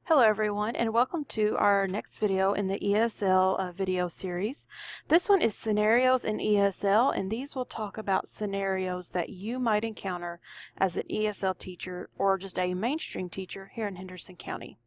Hello everyone, and welcome to our next video in the ESL video series. This one is scenarios in ESL, and these will talk about scenarios that you might encounter as an ESL teacher or just a mainstream teacher here in Henderson County.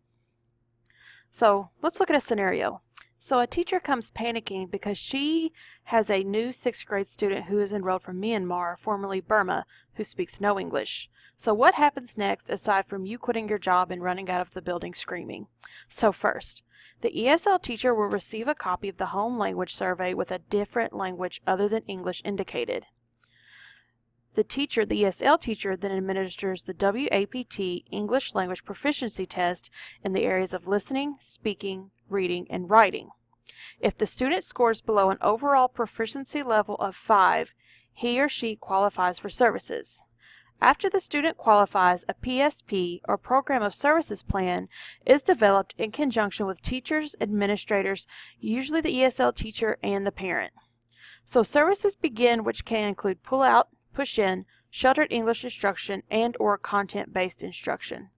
So let's look at a scenario. So a teacher comes panicking because she has a new 6th grade student who is enrolled from Myanmar, formerly Burma, who speaks no English. So what happens next aside from you quitting your job and running out of the building screaming? So first, the ESL teacher will receive a copy of the home language survey with a different language other than English indicated. The ESL teacher, then administers the WAPT English Language Proficiency Test in the areas of listening, speaking, reading, and writing. If the student scores below an overall proficiency level of 5, he or she qualifies for services. After the student qualifies, a PSP, or Program of Services plan, is developed in conjunction with teachers, administrators, usually the ESL teacher and the parent. So services begin, which can include pull-out, push-in, sheltered English instruction, and/or content-based instruction.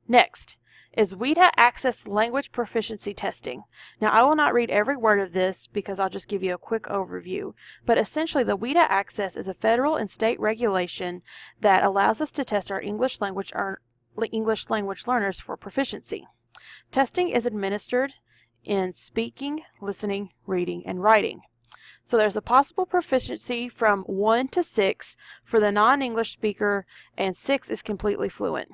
Next is WIDA Access Language Proficiency Testing. Now, I will not read every word of this because I'll just give you a quick overview, but essentially the WIDA Access is a federal and state regulation that allows us to test our English language learners for proficiency. Testing is administered in speaking, listening, reading, and writing. So there's a possible proficiency from 1 to 6 for the non-English speaker, and 6 is completely fluent.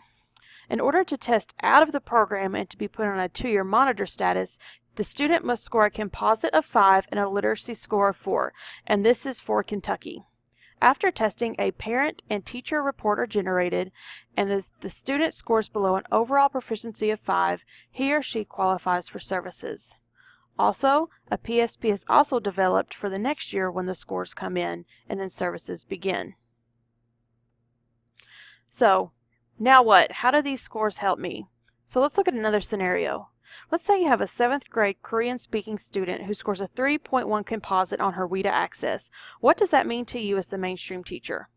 In order to test out of the program and to be put on a 2-year monitor status, the student must score a composite of 5 and a literacy score of 4, and this is for Kentucky. After testing, a parent and teacher report are generated, and the student scores below an overall proficiency of 5, he or she qualifies for services. Also, a PSP is also developed for the next year when the scores come in, and then services begin. So, now what? How do these scores help me? So let's look at another scenario. Let's say you have a 7th grade Korean-speaking student who scores a 3.1 composite on her WIDA Access. What does that mean to you as the mainstream teacher?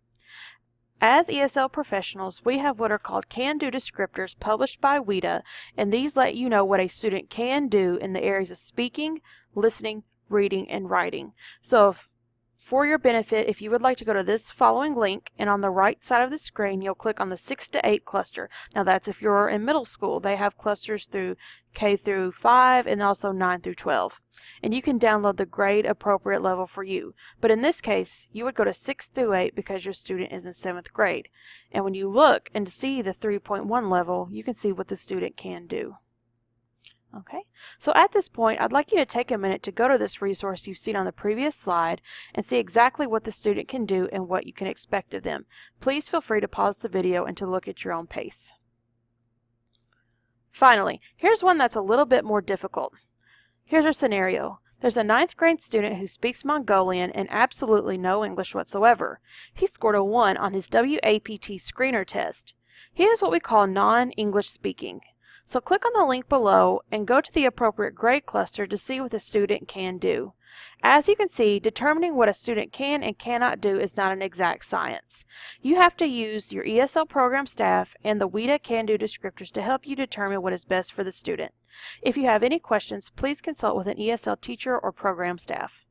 As ESL professionals, we have what are called can-do descriptors published by WIDA, and these let you know what a student can do in the areas of speaking, listening, reading, and writing. So for your benefit, if you would like to go to this following link, and on the right side of the screen, you'll click on the 6 to 8 cluster. Now that's if you're in middle school. They have clusters through K through 5 and also 9 through 12. And you can download the grade appropriate level for you. But in this case, you would go to 6 through 8 because your student is in 7th grade. And when you look and see the 3.1 level, you can see what the student can do. Okay, so at this point, I'd like you to take a minute to go to this resource you've seen on the previous slide and see exactly what the student can do and what you can expect of them. Please feel free to pause the video and to look at your own pace. Finally, here's one that's a little bit more difficult. Here's our scenario. There's a 9th grade student who speaks Mongolian and absolutely no English whatsoever. He scored a 1 on his WAPT screener test. He is what we call non-English speaking. So click on the link below and go to the appropriate grade cluster to see what the student can do. As you can see, determining what a student can and cannot do is not an exact science. You have to use your ESL program staff and the WIDA can-do descriptors to help you determine what is best for the student. If you have any questions, please consult with an ESL teacher or program staff.